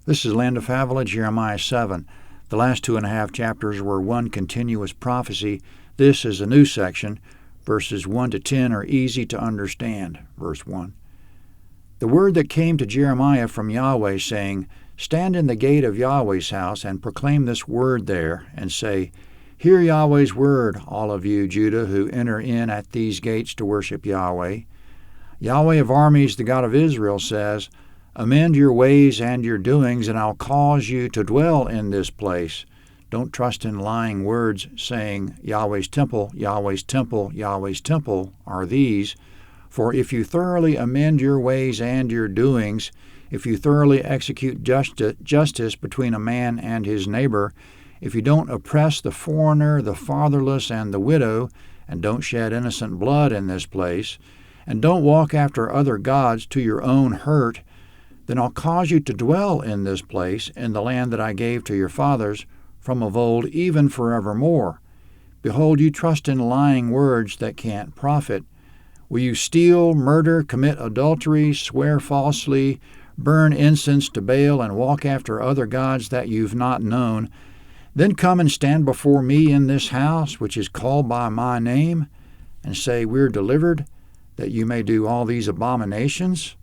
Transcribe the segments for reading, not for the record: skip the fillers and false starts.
This is Land of Havilah, Jeremiah 7. The last 2.5 chapters were one continuous prophecy. This is a new section. Verses 1 to 10 are easy to understand. Verse 1. The word that came to Jeremiah from Yahweh, saying, Stand in the gate of Yahweh's house, and proclaim this word there, and say, Hear Yahweh's word, all of you, Judah, who enter in at these gates to worship Yahweh. Yahweh of armies, the God of Israel, says, Amend your ways and your doings, and I'll cause you to dwell in this place. Don't trust in lying words, saying, Yahweh's temple, Yahweh's temple, Yahweh's temple are these. For if you thoroughly amend your ways and your doings, if you thoroughly execute justice between a man and his neighbor, if you don't oppress the foreigner, the fatherless, and the widow, and don't shed innocent blood in this place, and don't walk after other gods to your own hurt, then I'll cause you to dwell in this place, in the land that I gave to your fathers from of old, even forevermore. Behold, you trust in lying words that can't profit. Will you steal, murder, commit adultery, swear falsely, burn incense to Baal, and walk after other gods that you've not known? Then come and stand before me in this house, which is called by my name, and say, We're delivered, that you may do all these abominations?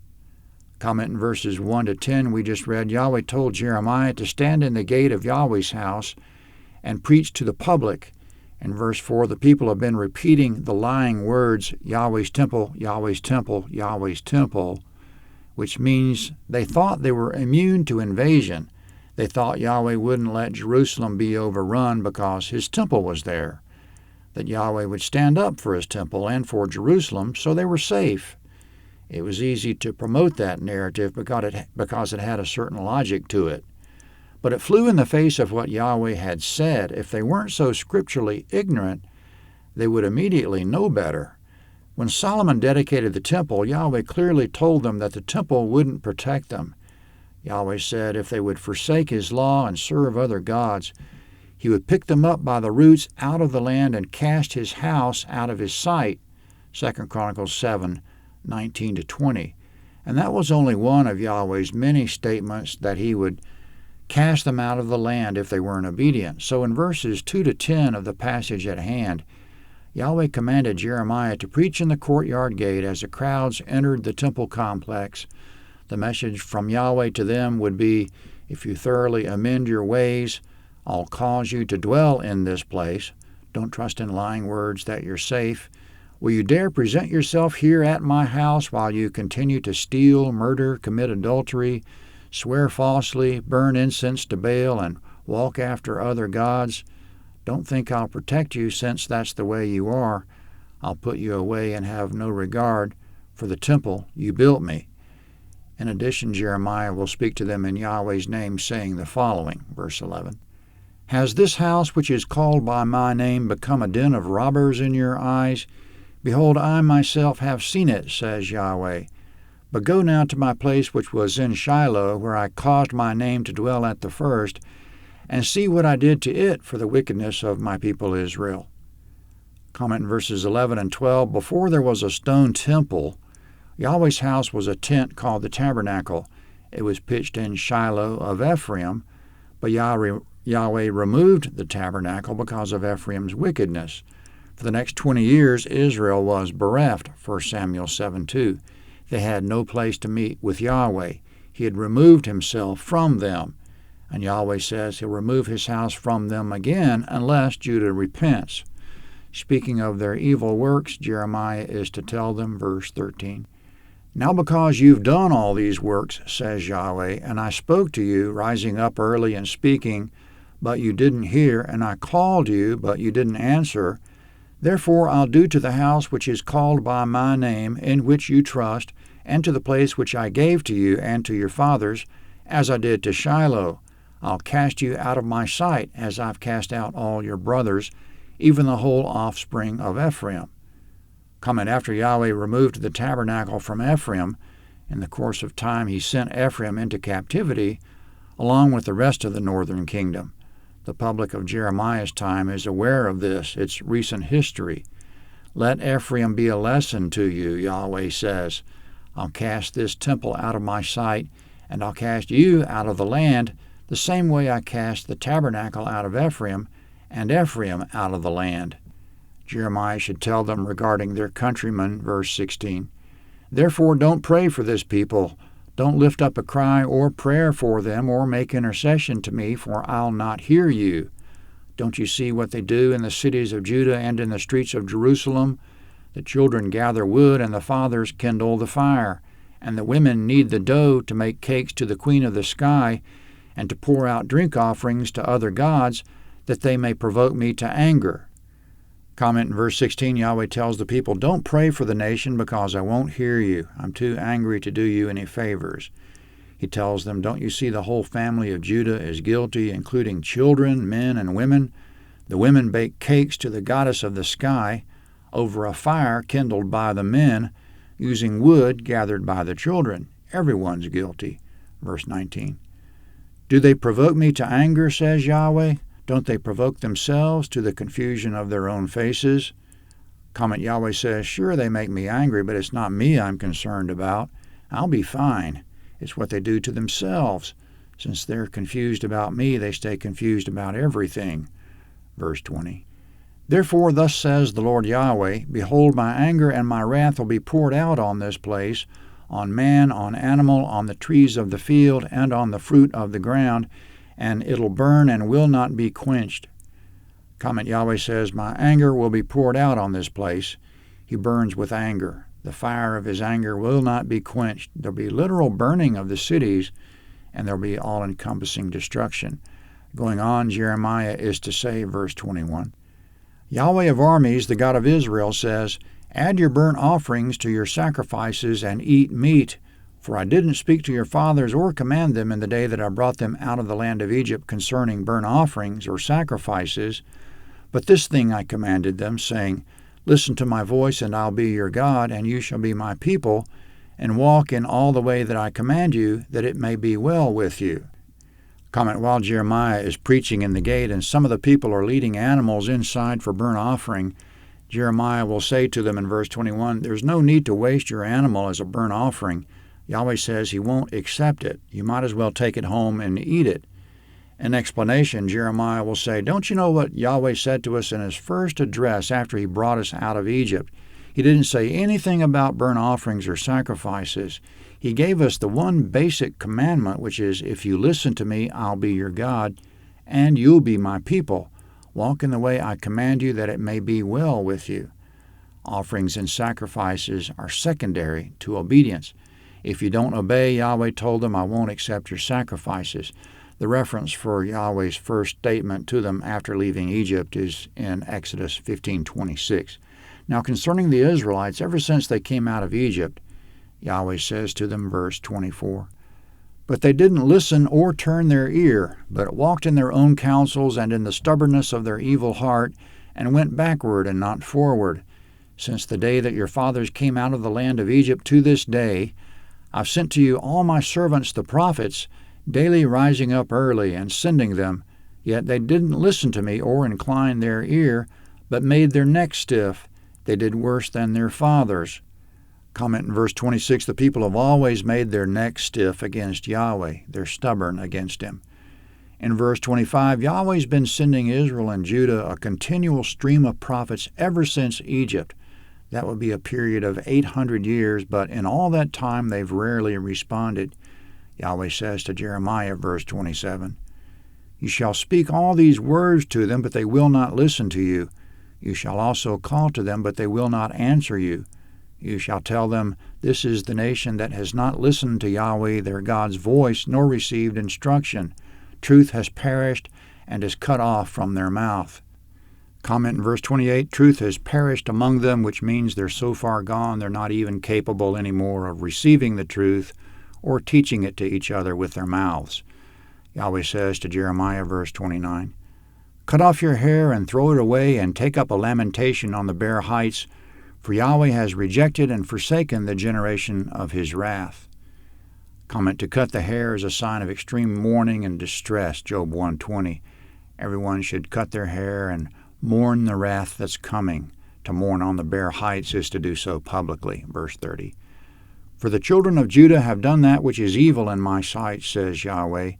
Comment in verses 1 to 10 we just read, Yahweh told Jeremiah to stand in the gate of Yahweh's house and preach to the public. In verse 4, the people have been repeating the lying words, Yahweh's temple, Yahweh's temple, Yahweh's temple, which means they thought they were immune to invasion. They thought Yahweh wouldn't let Jerusalem be overrun because his temple was there, that Yahweh would stand up for his temple and for Jerusalem, so they were safe. It was easy to promote that narrative because it had a certain logic to it. But it flew in the face of what Yahweh had said. If they weren't so scripturally ignorant, they would immediately know better. When Solomon dedicated the temple, Yahweh clearly told them that the temple wouldn't protect them. Yahweh said if they would forsake his law and serve other gods, he would pick them up by the roots out of the land and cast his house out of his sight. 2 Chronicles 7:19 to 20. And that was only one of Yahweh's many statements that he would cast them out of the land if they weren't obedient. So in verses 2 to 10 of the passage at hand, Yahweh commanded Jeremiah to preach in the courtyard gate as the crowds entered the temple complex. The message from Yahweh to them would be, if you thoroughly amend your ways, I'll cause you to dwell in this place. Don't trust in lying words that you're safe. Will you dare present yourself here at my house while you continue to steal, murder, commit adultery, swear falsely, burn incense to Baal, and walk after other gods? Don't think I'll protect you, since that's the way you are. I'll put you away and have no regard for the temple you built me. In addition, Jeremiah will speak to them in Yahweh's name, saying the following, verse 11. Has this house which is called by my name become a den of robbers in your eyes? Behold, I myself have seen it, says Yahweh. But go now to my place which was in Shiloh, where I caused my name to dwell at the first, and see what I did to it for the wickedness of my people Israel. Comment in verses 11 and 12. Before there was a stone temple, Yahweh's house was a tent called the tabernacle. It was pitched in Shiloh of Ephraim, but Yahweh removed the tabernacle because of Ephraim's wickedness. For the next 20 years, Israel was bereft, 1 Samuel 7:2. They had no place to meet with Yahweh. He had removed himself from them. And Yahweh says he'll remove his house from them again unless Judah repents. Speaking of their evil works, Jeremiah is to tell them, verse 13, Now because you've done all these works, says Yahweh, and I spoke to you, rising up early and speaking, but you didn't hear, and I called you, but you didn't answer, therefore I'll do to the house which is called by my name, in which you trust, and to the place which I gave to you and to your fathers, as I did to Shiloh. I'll cast you out of my sight, as I've cast out all your brothers, even the whole offspring of Ephraim. Comment, after Yahweh removed the tabernacle from Ephraim, in the course of time he sent Ephraim into captivity, along with the rest of the northern kingdom. The public of Jeremiah's time is aware of this, its recent history. Let Ephraim be a lesson to you, Yahweh says. I'll cast this temple out of my sight, and I'll cast you out of the land the same way I cast the tabernacle out of Ephraim, and Ephraim out of the land. Jeremiah should tell them regarding their countrymen, verse 16. Therefore don't pray for this people. Don't lift up a cry or prayer for them, or make intercession to me, for I'll not hear you. Don't you see what they do in the cities of Judah and in the streets of Jerusalem? The children gather wood, and the fathers kindle the fire, and the women knead the dough to make cakes to the queen of the sky, and to pour out drink offerings to other gods, that they may provoke me to anger. Comment in verse 16, Yahweh tells the people, don't pray for the nation, because I won't hear you. I'm too angry to do you any favors. He tells them, don't you see the whole family of Judah is guilty, including children, men, and women? The women bake cakes to the goddess of the sky over a fire kindled by the men, using wood gathered by the children. Everyone's guilty. Verse 19. Do they provoke me to anger, says Yahweh? Don't they provoke themselves to the confusion of their own faces? Comment, Yahweh says, sure, they make me angry, but it's not me I'm concerned about. I'll be fine. It's what they do to themselves. Since they're confused about me, they stay confused about everything. Verse 20. Therefore, thus says the Lord Yahweh, behold, my anger and my wrath will be poured out on this place, on man, on animal, on the trees of the field, and on the fruit of the ground, and it'll burn and will not be quenched. Comment, Yahweh says, my anger will be poured out on this place. He burns with anger. The fire of his anger will not be quenched. There'll be literal burning of the cities, and there'll be all-encompassing destruction. Going on, Jeremiah is to say, verse 21, Yahweh of armies, the God of Israel, says, add your burnt offerings to your sacrifices and eat meat, for I didn't speak to your fathers or command them in the day that I brought them out of the land of Egypt concerning burnt offerings or sacrifices. But this thing I commanded them, saying, listen to my voice, and I'll be your God, and you shall be my people, and walk in all the way that I command you, that it may be well with you. Comment, while Jeremiah is preaching in the gate and some of the people are leading animals inside for burnt offering, Jeremiah will say to them in verse 21, there's no need to waste your animal as a burnt offering. Yahweh says he won't accept it. You might as well take it home and eat it. In explanation, Jeremiah will say, don't you know what Yahweh said to us in his first address after he brought us out of Egypt? He didn't say anything about burnt offerings or sacrifices. He gave us the one basic commandment, which is, if you listen to me, I'll be your God, and you'll be my people. Walk in the way I command you, that it may be well with you. Offerings and sacrifices are secondary to obedience. If you don't obey, Yahweh told them, I won't accept your sacrifices. The reference for Yahweh's first statement to them after leaving Egypt is in Exodus 15:26. Now concerning the Israelites, ever since they came out of Egypt, Yahweh says to them, verse 24, but they didn't listen or turn their ear, but walked in their own counsels and in the stubbornness of their evil heart, and went backward and not forward. Since the day that your fathers came out of the land of Egypt to this day, I've sent to you all my servants the prophets, daily rising up early and sending them. Yet they didn't listen to me or incline their ear, but made their neck stiff. They did worse than their fathers. Comment in verse 26, the people have always made their neck stiff against Yahweh. They're stubborn against him. In verse 25, Yahweh's been sending Israel and Judah a continual stream of prophets ever since Egypt. That would be a period of 800 years, but in all that time they've rarely responded. Yahweh says to Jeremiah, verse 27, you shall speak all these words to them, but they will not listen to you. You shall also call to them, but they will not answer you. You shall tell them, this is the nation that has not listened to Yahweh their God's voice, nor received instruction. Truth has perished and is cut off from their mouth. Comment in verse 28, truth has perished among them, which means they're so far gone they're not even capable anymore of receiving the truth or teaching it to each other with their mouths. Yahweh says to Jeremiah, verse 29, cut off your hair and throw it away, and take up a lamentation on the bare heights, for Yahweh has rejected and forsaken the generation of his wrath. Comment, to cut the hair is a sign of extreme mourning and distress, Job 1:20. Everyone should cut their hair and mourn the wrath that's coming. To mourn on the bare heights is to do so publicly, verse 30. For the children of Judah have done that which is evil in my sight, says Yahweh.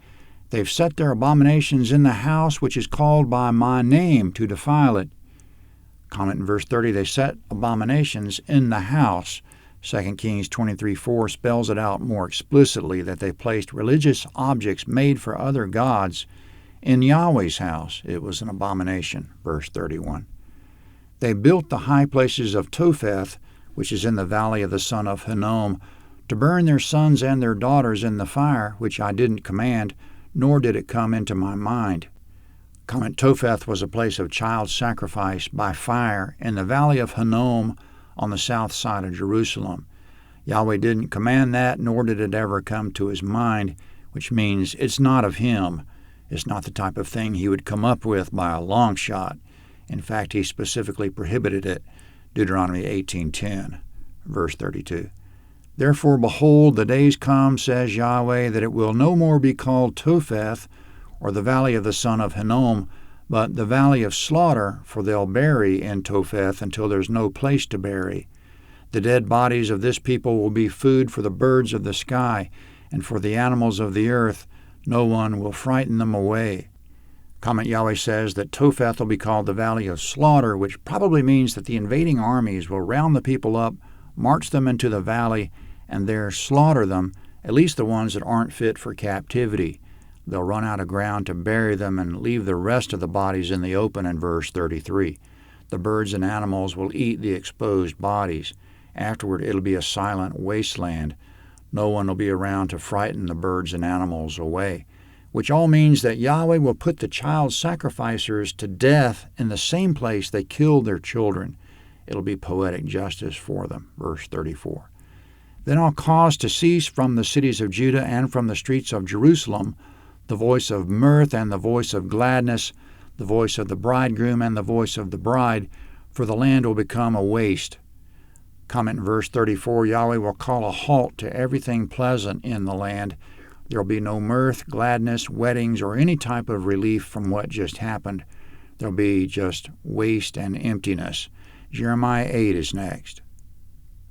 They've set their abominations in the house which is called by my name to defile it. Comment in verse 30, they set abominations in the house. 2 Kings 23:4 spells it out more explicitly that they placed religious objects made for other gods in Yahweh's house. It was an abomination. Verse 31. They built the high places of Topheth, which is in the valley of the son of Hinnom, to burn their sons and their daughters in the fire, which I didn't command, nor did it come into my mind. Comment, Topheth was a place of child sacrifice by fire in the valley of Hinnom on the south side of Jerusalem. Yahweh didn't command that, nor did it ever come to his mind, which means it's not of him. It's not the type of thing he would come up with by a long shot. In fact, he specifically prohibited it. Deuteronomy 18:10, verse 32. Therefore, behold, the days come, says Yahweh, that it will no more be called Topheth, or the valley of the son of Hinnom, but the valley of slaughter, for they'll bury in Topheth until there's no place to bury. The dead bodies of this people will be food for the birds of the sky, and for the animals of the earth. No one will frighten them away. Comment, Yahweh says that Topheth will be called the valley of slaughter, which probably means that the invading armies will round the people up, march them into the valley, and there slaughter them, at least the ones that aren't fit for captivity. They'll run out of ground to bury them and leave the rest of the bodies in the open in verse 33. The birds and animals will eat the exposed bodies. Afterward, it'll be a silent wasteland. No one will be around to frighten the birds and animals away, which all means that Yahweh will put the child sacrificers to death in the same place they killed their children. It'll be poetic justice for them. Verse 34. Then I'll cause to cease from the cities of Judah and from the streets of Jerusalem the voice of mirth and the voice of gladness, the voice of the bridegroom and the voice of the bride, for the land will become a waste. Comment in verse 34, Yahweh will call a halt to everything pleasant in the land. There will be no mirth, gladness, weddings, or any type of relief from what just happened. There will be just waste and emptiness. Jeremiah 8 is next.